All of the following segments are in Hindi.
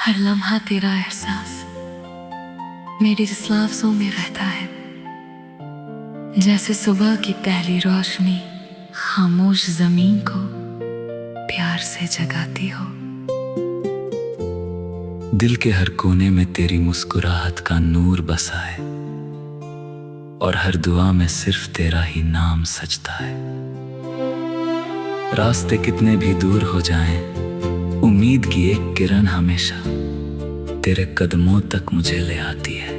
हर लम्हा तेरा एहसास मेरी इस लफ्ज़ों में रहता है, जैसे सुबह की पहली रोशनी खामोश जमीन को प्यार से जगाती हो। दिल के हर कोने में तेरी मुस्कुराहट का नूर बसा है और हर दुआ में सिर्फ तेरा ही नाम सजता है। रास्ते कितने भी दूर हो जाएं, उम्मीद की एक किरण हमेशा तेरे कदमों तक मुझे ले आती है।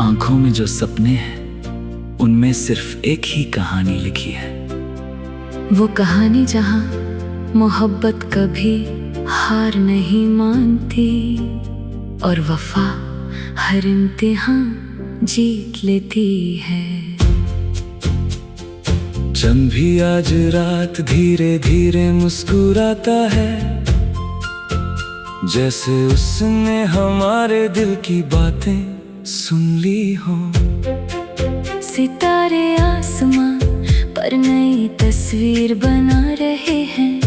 आंखों में जो सपने हैं उनमें सिर्फ एक ही कहानी लिखी है, वो कहानी जहां मोहब्बत कभी हार नहीं मानती और वफा हर इम्तिहान जीत लेती है। चंद भी आज रात धीरे धीरे मुस्कुराता है, जैसे उसने हमारे दिल की बातें सुन ली हो। सितारे आसमां पर नई तस्वीर बना रहे हैं,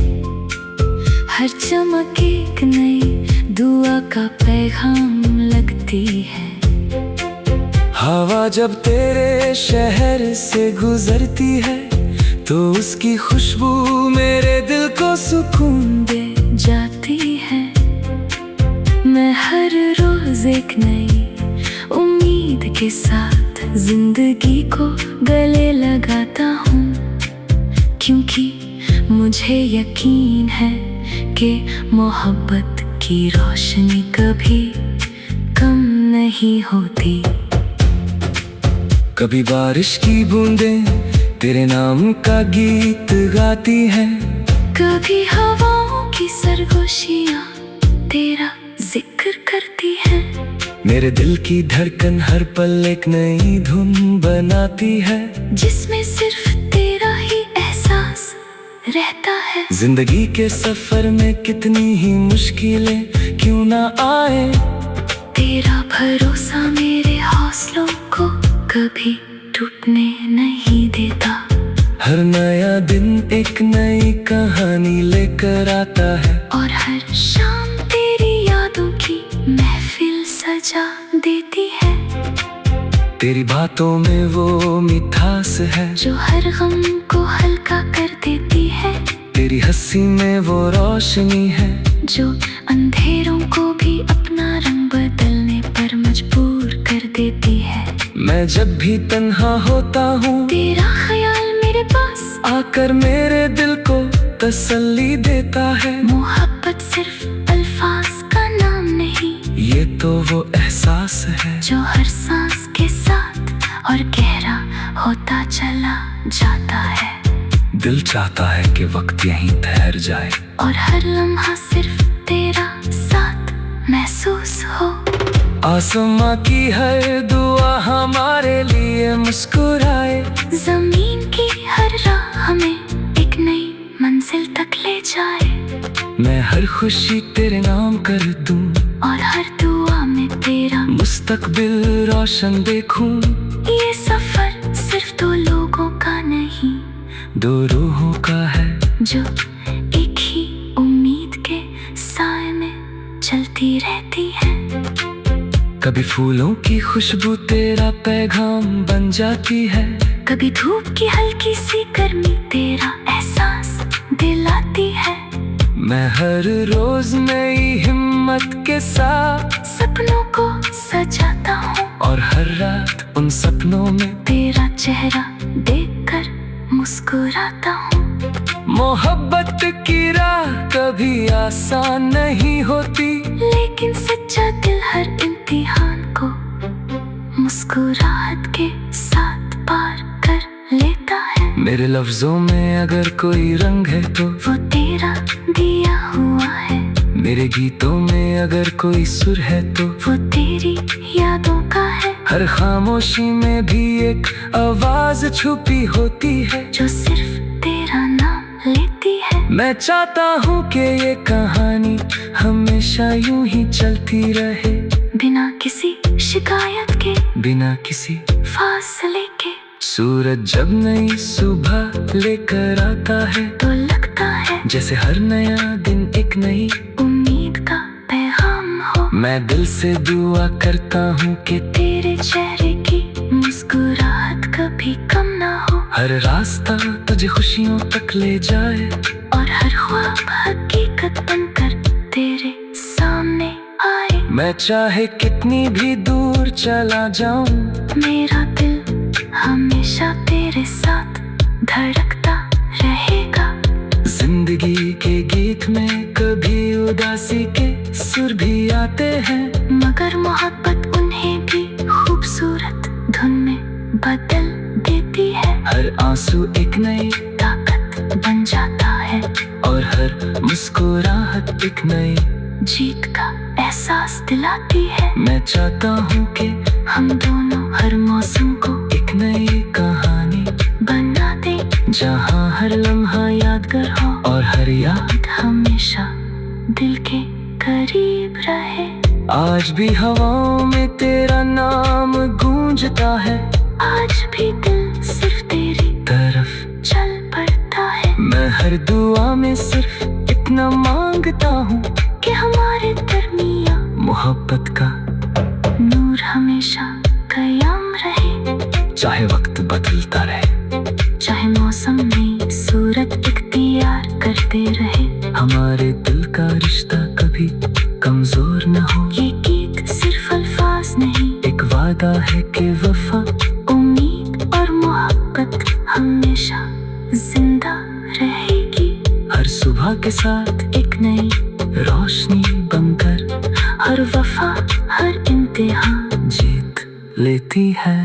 हर चमक एक नई दुआ का पैगाम लगती है। हवा जब तेरे शहर से गुजरती है तो उसकी खुशबू मेरे दिल को सुकून दे जाती है। मैं हर रोज एक नई उम्मीद के साथ जिंदगी को गले लगाता हूँ, क्योंकि मुझे यकीन है कि मोहब्बत की रोशनी कभी कम नहीं होती। कभी बारिश की बूंदें तेरे नाम का गीत गाती हैं, कभी हवाओं की सरगोशियाँ तेरा जिक्र करती हैं। मेरे दिल की धड़कन हर पल एक नई धुन बनाती है, जिसमें सिर्फ तेरा ही एहसास रहता है। जिंदगी के सफर में कितनी ही मुश्किलें क्यों ना आए, तेरा भरोसा मेरे हौसलों को कभी टूटने नहीं देता। हर नया दिन एक नई कहानी लेकर आता है, और हर शाम तेरी यादों की महफिल सजा देती है। तेरी बातों में वो मिठास है जो हर गम को हल्का कर देती है। तेरी हंसी में वो रोशनी है जो अंधेरों को भी अपना रंग बदलने पर मजबूर कर देती है। मैं जब भी तन्हा होता हूँ तेरा ख्याल मेरे पास आकर मेरे दिल को तसल्ली देता है। मोहब्बत सिर्फ अल्फाज का नाम नहीं, ये तो वो एहसास है जो हर सांस के साथ और गहरा होता चला जाता है। दिल चाहता है कि वक्त यहीं ठहर जाए और हर लम्हा सिर्फ तेरा साथ महसूस हो। आसमां की हर दुआ हमारे लिए मुस्कुराए, जमीन की हर राह हमें एक नई मंजिल तक ले जाए। मैं हर खुशी तेरे नाम कर दूं और हर दुआ में तेरा मुस्तकबिल रोशन देखूं। ये सफर सिर्फ दो लोगों का नहीं, दो रूहों का है जो एक ही उम्मीद के साए में चलती रहती है। कभी फूलों की खुशबू तेरा पैगाम बन जाती है, कभी धूप की हल्की सी गर्मी तेरा एहसास दिलाती है। मैं हर रोज नई हिम्मत के साथ सपनों को सजाता हूँ, और हर रात उन सपनों में तेरा चेहरा देखकर मुस्कुराता हूँ। मोहब्बत की राह कभी आसान नहीं होती, लेकिन सच्चा दिल हर इम्तिहान को मुस्कुराहट के साथ पार कर लेता है। मेरे लफ्जों में अगर कोई रंग है तो वो तेरा दिया हुआ है। मेरे गीतों में अगर कोई सुर है तो वो तेरी यादों का है। हर खामोशी में भी एक आवाज छुपी होती है, जो सिर्फ तेरा नाम लेती है। मैं चाहता हूँ कि ये कहानी हमेशा यूं ही चलती रहे, बिना किसी शिकायत के, बिना किसी फासले के। सूरज जब नई सुबह लेकर आता है तो लगता है जैसे हर नया दिन एक नई उम्मीद का मैं दिल से दुआ करता हूँ कि तेरे चेहरे की मुस्कुराहट कभी कम ना हो, हर रास्ता तुझे खुशियों तक ले जाए, और हर ख्वाब हकीकत बनकर तेरे सामने आए। मैं चाहे कितनी भी दूर चला जाऊं, मेरा दिल हमेशा तेरे साथ धड़कता रहेगा। जिंदगी के गीत में कभी उदासी के सुर भी आते हैं, मगर मोहब्बत उन्हें भी खूबसूरत धुन में बदल देती है। हर आंसू एक नई ताकत बन जाता है, और हर मुस्कुराहट एक नई जीत का एहसास दिलाती है। मैं चाहता हूँ कि हम दोनों हर मौसम को एक नई कहानी बना दें, जहाँ हर लम्हा यादगार हो, और हर याद हमेशा दिल के करीब रहे। आज भी हवाओं में तेरा नाम गूंजता है, आज भी दिल सिर्फ तेरी तरफ चल पड़ता है। मैं हर दुआ में सिर्फ इतना मांगता हूँ कि हमारे दरमियाँ मोहब्बत का नूर हमेशा कायम रहे। चाहे वक्त बदलता रहे, चाहे मौसम में सूरत इख्तियार करते रहे, हमारे दिल का रिश्ता कभी कमजोर न हो। ये गीत सिर्फ अल्फाज नहीं, एक वादा है कि वफा, उम्मीद और मोहब्बत हमेशा जिंदा रहेगी। हर सुबह के साथ एक नई रोशनी बनकर हर वफा हर इम्तिहान जीत लेती है।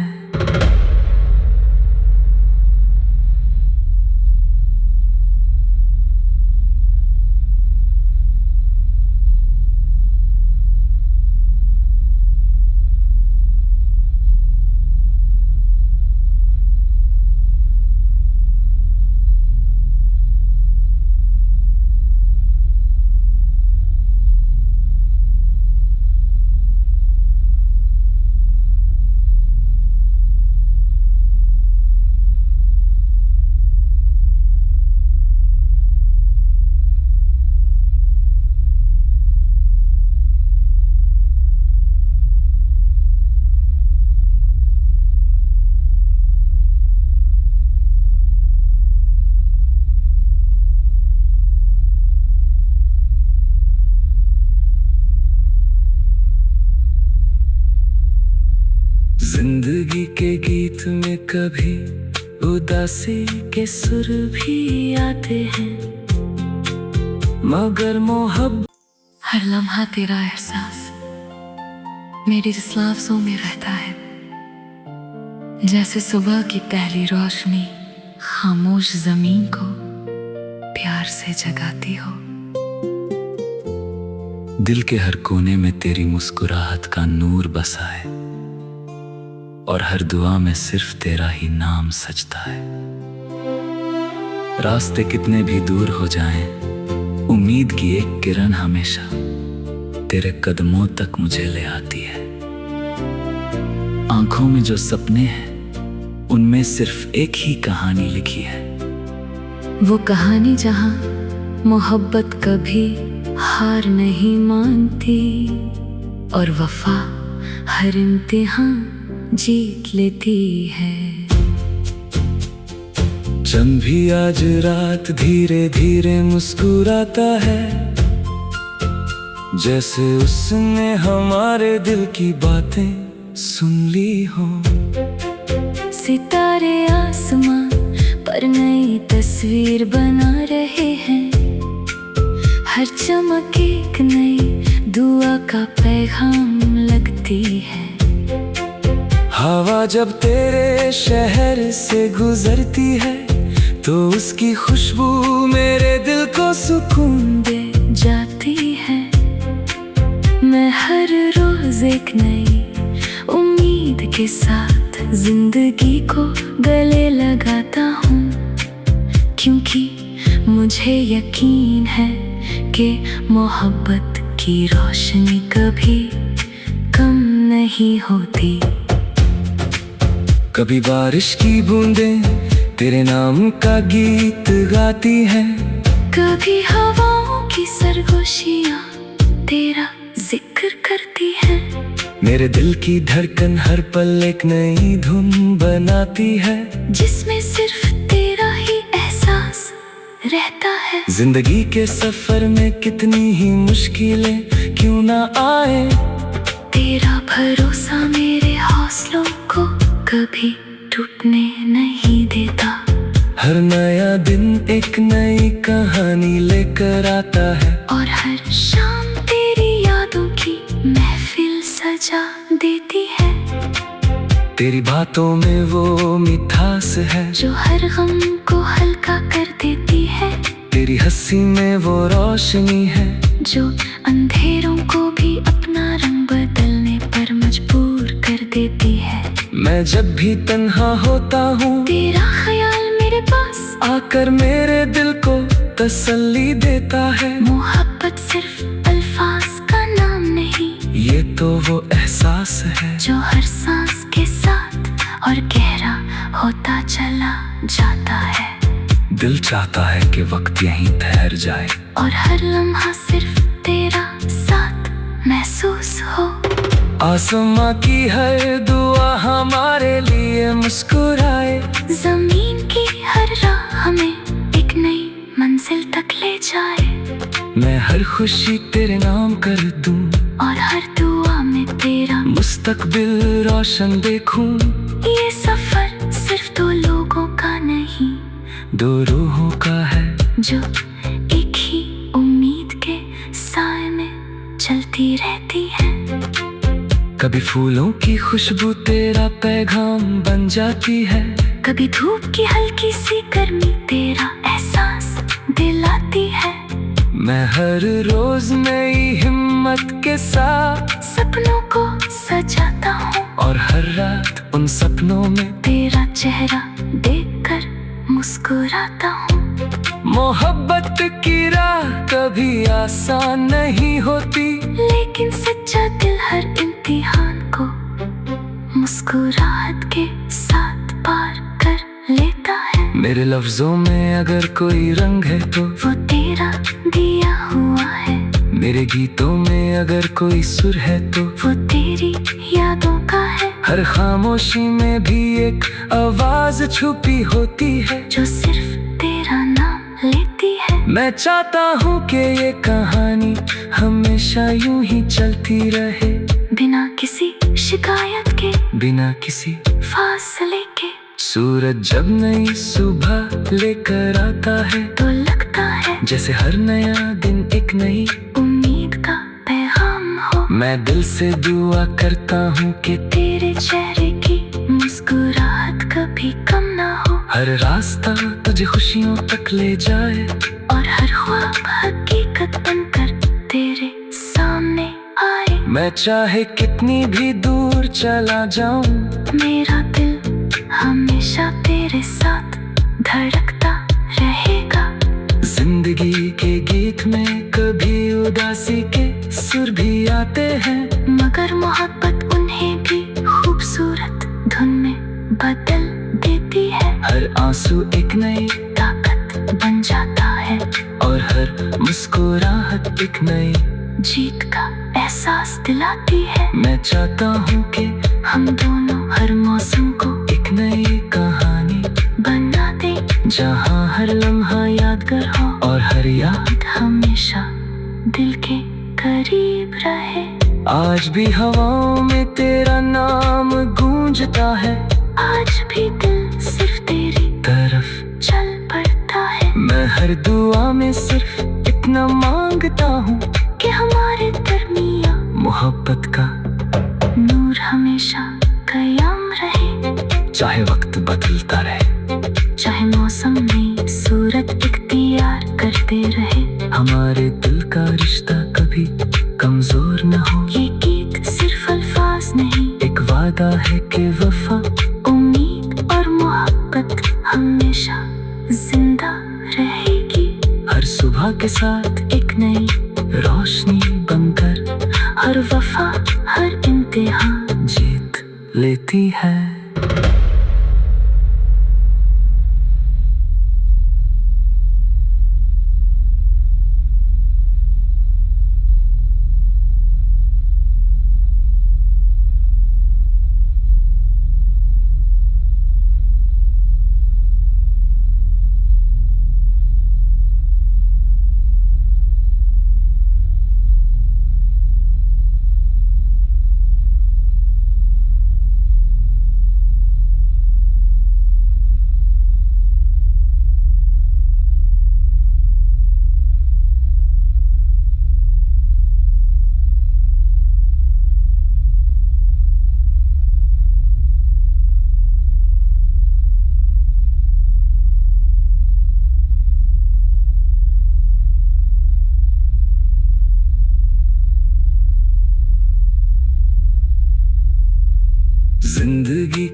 जिंदगी के गीत में कभी उदासी के सुर भी आते हैं, मगर मोहब्बत हर लम्हा तेरा एहसास मेरी लफ्ज़ों में रहता है। जैसे सुबह की पहली रोशनी खामोश जमीन को प्यार से जगाती हो। दिल के हर कोने में तेरी मुस्कुराहट का नूर बसा है, और हर दुआ में सिर्फ तेरा ही नाम सजता है। रास्ते कितने भी दूर हो जाएं, उम्मीद की एक किरण हमेशा तेरे कदमों तक मुझे ले आती है। आंखों में जो सपने हैं, उनमें सिर्फ एक ही कहानी लिखी है, वो कहानी जहां मोहब्बत कभी हार नहीं मानती, और वफा हर इम्तिहान जीत लेती है। चंद भी आज रात धीरे धीरे मुस्कुराता है, जैसे उसने हमारे दिल की बातें सुन ली हो। सितारे आसमां पर नई तस्वीर बना रहे हैं, हर चमक एक नई दुआ का पैगाम लगती है। हवा जब तेरे शहर से गुजरती है, तो उसकी खुशबू मेरे दिल को सुकून दे जाती है। मैं हर रोज एक नई उम्मीद के साथ जिंदगी को गले लगाता हूँ, क्योंकि मुझे यकीन है कि मोहब्बत की रोशनी कभी कम नहीं होती। कभी बारिश की बूंदें तेरे नाम का गीत गाती हैं, कभी हवाओं की सरगोशियाँ तेरा जिक्र करती मेरे दिल की धड़कन हर पल एक नई धुन बनाती है, जिसमें सिर्फ तेरा ही एहसास रहता है। जिंदगी के सफर में कितनी ही मुश्किलें क्यों ना आए, तेरा भरोसा मेरे हौसलों को कभी टूटने नहीं देता। हर नया दिन एक नई कहानी लेकर आता है, और हर शाम तेरी यादों की महफिल सजा देती है। तेरी बातों में वो मिठास है जो हर गम को हल्का कर देती है। तेरी हंसी में वो रोशनी है जो अंधेरों को भी अपना रंग बदलने पर मजबूर कर देती है। मैं जब भी तन्हा होता हूँ, तेरा ख्याल मेरे पास आकर मेरे दिल को तसल्ली देता है। मोहब्बत सिर्फ अल्फाज का नाम नहीं, ये तो वो एहसास है जो हर सांस के साथ और गहरा होता चला जाता है। दिल चाहता है कि वक्त यहीं ठहर जाए, और हर लम्हा सिर्फ तेरा साथ महसूस हो। आसमां की हर दुआ हमारे लिए मुस्कुराए, जमीन की हर राह हमें एक नई मंजिल तक ले जाए। मैं हर खुशी तेरे नाम कर दूं, और हर दुआ में तेरा मुस्तकबिल रोशन देखूं। ये सफर सिर्फ दो लोगों का नहीं, दो रूहों का है जो एक ही उम्मीद के साए में चलती रहती है। कभी फूलों की खुशबू तेरा पैगाम बन जाती है, कभी धूप की हल्की सी गर्मी तेरा एहसास दिलाती है। मैं हर रोज नई हिम्मत के साथ सपनों को सजाता हूँ, और हर रात उन सपनों में तेरा चेहरा देखकर मुस्कुराता हूँ। मोहब्बत की राह कभी आसान नहीं होती, लेकिन सच्चा दिल हर इम्तिहान को मुस्कुराहट के साथ पार कर लेता है। मेरे लफ्जों में अगर कोई रंग है तो वो तेरा दिया हुआ है। मेरे गीतों में अगर कोई सुर है तो वो तेरी यादों का है। हर खामोशी में भी एक आवाज छुपी होती है, जो सिर्फ तेरा नाम लेती है। मैं चाहता हूँ कि ये कहानी हमेशा यूं ही चलती रहे, बिना किसी शिकायत के, बिना किसी फासले के। सूरज जब नई सुबह लेकर आता है, तो लगता है जैसे हर नया दिन एक नई उम्मीद का पैगाम हो। मैं दिल से दुआ करता हूँ कि तेरे चेहरे की मुस्कुराहट कभी कम ना हो। हर रास्ता तुझे खुशियों तक ले जाए, और हर ख्वाब हकीकत बनकर तेरे सामने आए। मैं चाहे कितनी भी दूर चला जाऊं, मेरा दिल हमेशा तेरे साथ धड़कता रहेगा। जिंदगी के गीत में कभी उदासी के सुर भी आते हैं, मगर मोहब्बत उन्हें भी खूबसूरत धुन में बदल देती है। हर आंसू एक नई ताकत बन जाता है, और हर मुस्कुराहट एक नई जीत का एहसास दिलाती है। मैं चाहता हूँ कि हम दोनों हर मौसम को एक नई कहानी बना दें, जहाँ हर लम्हा यादगार हो, और हर याद हमेशा दिल के करीब रहे। आज भी हवाओं में तेरा नाम गूंजता है, आज भी दिल सिर्फ तेरी तरफ चल पड़ता है। मैं हर दुआ में सिर्फ इतना मांगता हूँ कि हमारे दरमियाँ मोहब्बत का नूर हमेशा कायम रहे। चाहे वक्त बदलता रहे, चाहे मौसम नई सूरत इख्तियार करते रहे, हमारे दिल का रिश्ता कभी कमजोर न हो। ये गीत सिर्फ अल्फाज नहीं, एक वादा है कि वफा, उम्मीद और मोहब्बत हमेशा जिंदा रहेगी। हर सुबह के साथ एक नई रोशनी बनकर हर वफा हर इम्तिहान जीत लेती है।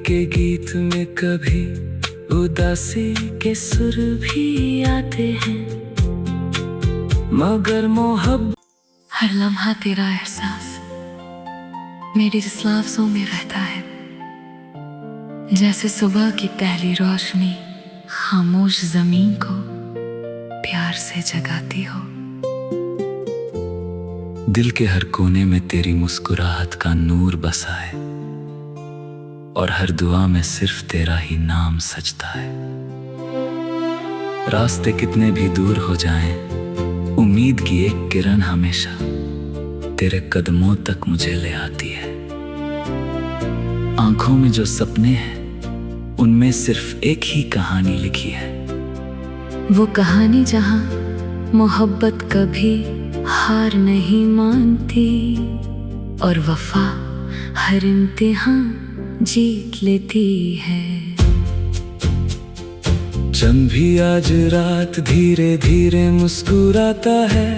के गीत में कभी उदासी के सुर भी आते हैं, मगर मोहब्बत हर लम्हा तेरा एहसास मेरी इस लफ्ज़ों में रहता है, जैसे सुबह की पहली रोशनी खामोश जमीन को प्यार से जगाती हो। दिल के हर कोने में तेरी मुस्कुराहट का नूर बसा है, और हर दुआ में सिर्फ तेरा ही नाम सजता है। रास्ते कितने भी दूर हो जाएं, उम्मीद की एक किरण हमेशा तेरे कदमों तक मुझे ले आती है। आंखों में जो सपने हैं, उनमें सिर्फ एक ही कहानी लिखी है, वो कहानी जहां मोहब्बत कभी हार नहीं मानती और वफा हर इम्तिहान जीत लेती है। चंद भी आज रात धीरे धीरे मुस्कुराता है,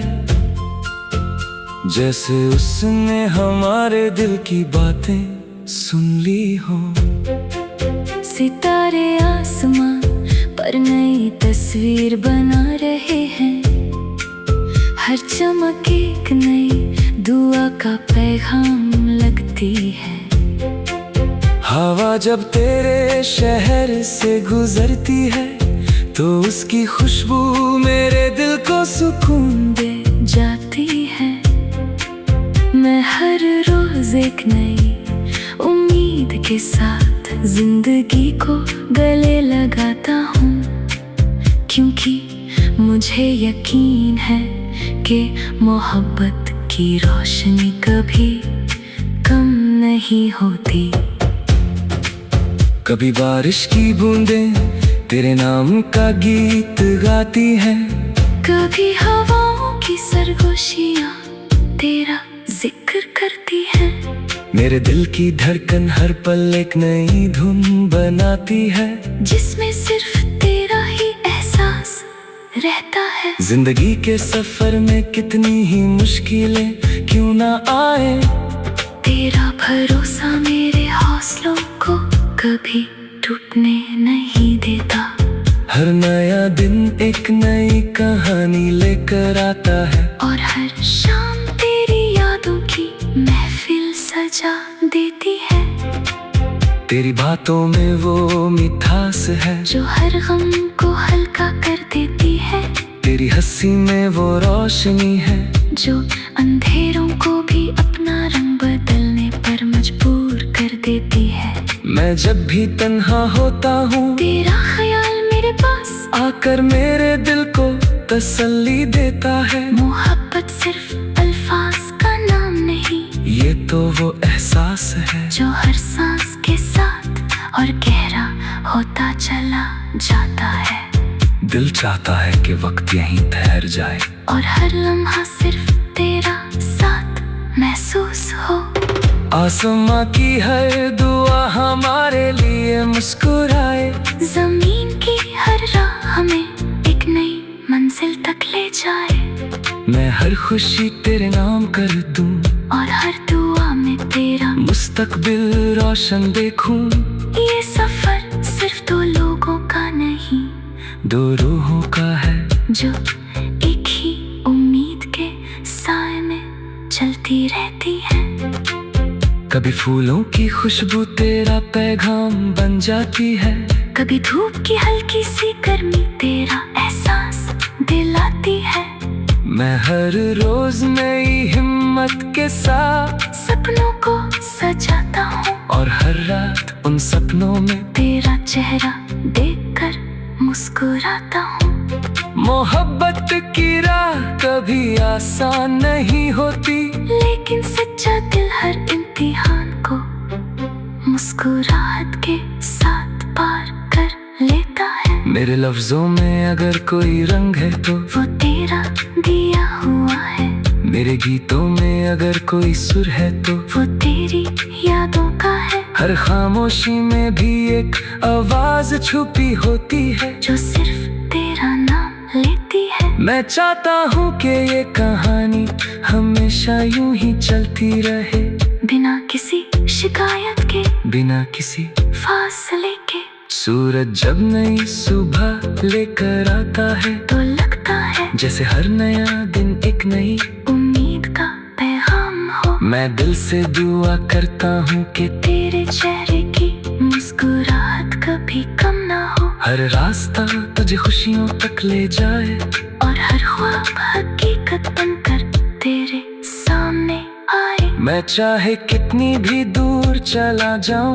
जैसे उसने हमारे दिल की बातें सुन ली हो। सितारे आसमां पर नई तस्वीर बना रहे हैं, हर चमक एक नई दुआ का पैगाम लगती है। हवा जब तेरे शहर से गुजरती है, तो उसकी खुशबू मेरे दिल को सुकून दे जाती है। मैं हर रोज एक नई उम्मीद के साथ जिंदगी को गले लगाता हूँ, क्योंकि मुझे यकीन है कि मोहब्बत की रोशनी कभी कम नहीं होती। कभी बारिश की बूंदें तेरे नाम का गीत गाती हैं, कभी हवाओं की सरगोशियाँ तेरा जिक्र करती है। मेरे दिल की धड़कन हर पल एक नई धुन बनाती है, जिसमें सिर्फ तेरा ही एहसास रहता है। जिंदगी के सफर में कितनी ही मुश्किलें क्यों ना आए, तेरा भरोसा मेरे हौसलों को कभी टूटने नहीं देता। हर नया दिन एक नई कहानी लेकर आता है, और हर शाम तेरी यादों की महफिल सजा देती है। तेरी बातों में वो मिठास है जो हर गम को हल्का कर देती है। तेरी हंसी में वो रोशनी है जो अंधेरों को भी अपना रंग बदलने पर मजबूर कर देती है। मैं जब भी तन्हा होता हूँ, तेरा ख्याल मेरे पास आकर मेरे दिल को तसल्ली देता है। मोहब्बत सिर्फ अल्फाज का नाम नहीं, ये तो वो एहसास है जो हर सांस के साथ और गहरा होता चला जाता है। दिल चाहता है कि वक्त यहीं ठहर जाए, और हर लम्हा सिर्फ तेरा साथ महसूस हो। आसमां की हर दुआ हमारे लिए मुस्कुराए, जमीन की हर राह हमें एक नई मंजिल तक ले जाए। मैं हर खुशी तेरे नाम कर दूं, और हर दुआ में तेरा मुस्तकबिल रोशन देखूं। ये सफर सिर्फ दो लोगों का नहीं, दो रूहों का है, जो एक ही उम्मीद के साए में चलती रहती है। कभी फूलों की खुशबू तेरा पैगाम बन जाती है, कभी धूप की हल्की सी गर्मी तेरा एहसास दिलाती है। मैं हर रोज नई हिम्मत के साथ सपनों को सजाता हूँ, और हर रात उन सपनों में तेरा चेहरा देखकर मुस्कुराता हूँ। मोहब्बत की राह कभी आसान नहीं होती, लेकिन सच्चा दिल हर इम्तिहान को मुस्कुराहट के साथ पार कर लेता है। मेरे लफ्जों में अगर कोई रंग है तो वो तेरा दिया हुआ है। मेरे गीतों में अगर कोई सुर है तो वो तेरी यादों का है। हर खामोशी में भी एक आवाज छुपी होती है, जो सिर्फ तेरा नाम लेती है। मैं चाहता हूँ कि ये कहानी हमेशा यूं ही चलती रहे, बिना किसी शिकायत के, बिना किसी फासले के। सूरज जब नई सुबह लेकर आता है तो लगता है जैसे हर नया दिन एक नई उम्मीद का पैगाम हो। मैं दिल से दुआ करता हूँ कि तेरे चेहरे की मुस्कुराहट कभी कम ना हो। हर रास्ता तुझे खुशियों तक ले जाए और हर ख्वाब हकीकत बनकर तेरे सामने आए। मैं चाहे कितनी भी दूर चला जाऊं,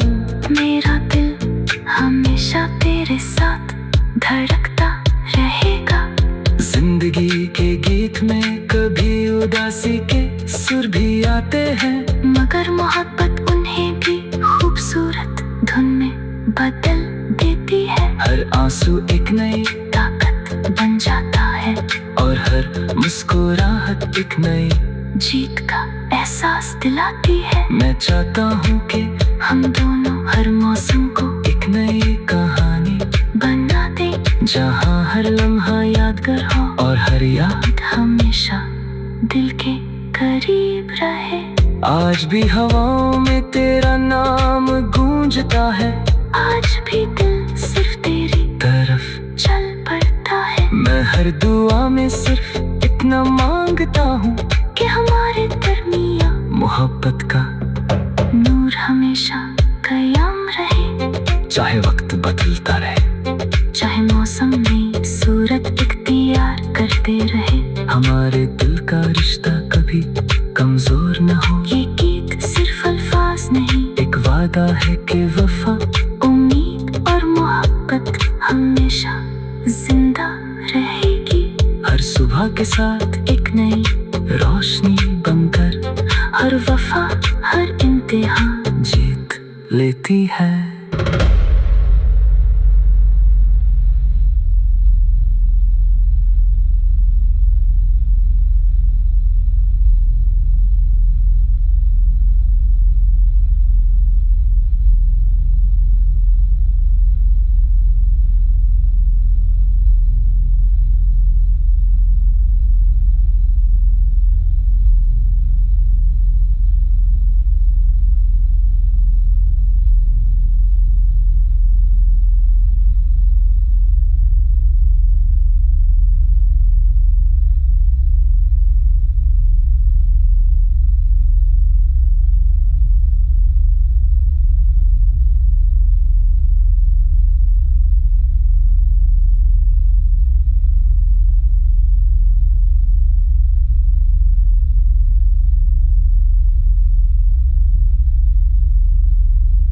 मेरा दिल हमेशा तेरे साथ धड़कता रहेगा। जिंदगी के गीत में कभी उदासी के सुर भी आते हैं, मगर मोहब्बत उन्हें भी खूबसूरत धुन में बदल देती है। हर आंसू एक नई ताकत बन जाता है और हर मुस्कुराहट एक नई जीत का एहसास दिलाती है। मैं चाहता हूँ कि हम दोनों हर मौसम को एक नई कहानी बना दे, जहाँ हर लम्हा यादगार हो और हर याद हमेशा दिल के करीब रहे। आज भी हवाओं में तेरा नाम गूंजता है, आज भी दिल सिर्फ तेरी तरफ चल पड़ता है। मैं हर दुआ में सिर्फ इतना मांगता हूँ कि हमारे दरमियाँ मोहब्बत का नूर हमेशा कायम रहे। चाहे वक्त बदलता रहे, चाहे मौसम में सूरत इख्तियार करते रहे, हमारे दिल का रिश्ता कभी कमजोर न हो। ये गीत सिर्फ अल्फाज नहीं, एक वादा है कि वफा, उम्मीद और मोहब्बत हमेशा जिंदा रहेगी। हर सुबह के साथ एक नई रोशनी बनकर हर वफा हर इम्तिहान जीत लेती है।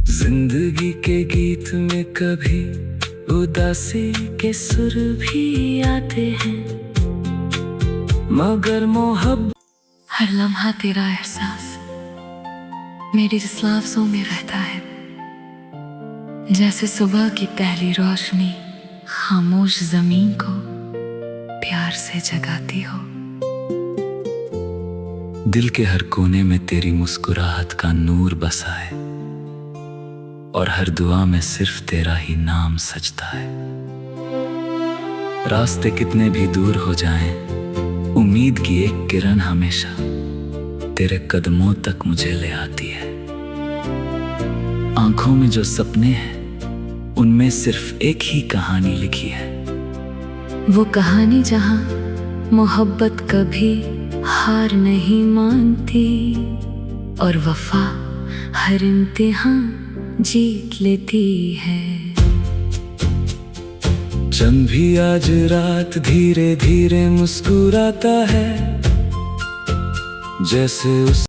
जिंदगी के गीत में कभी उदासी के सुर भी आते हैं, मगर मोहब्बत हर लम्हा तेरा एहसास मेरी इस लफ्ज़ों में रहता है। जैसे सुबह की पहली रोशनी खामोश जमीन को प्यार से जगाती हो। दिल के हर कोने में तेरी मुस्कुराहट का नूर बसा है और हर दुआ में सिर्फ तेरा ही नाम सजता है। रास्ते कितने भी दूर हो जाएं, उम्मीद की एक किरण हमेशा तेरे कदमों तक मुझे ले आती है। आंखों में जो सपने हैं उनमें सिर्फ एक ही कहानी लिखी है, वो कहानी जहां मोहब्बत कभी हार नहीं मानती और वफा हर इम्तिहान जीत लेती है। चंद भी आज रात धीरे धीरे मुस्कुराता है, जैसे उस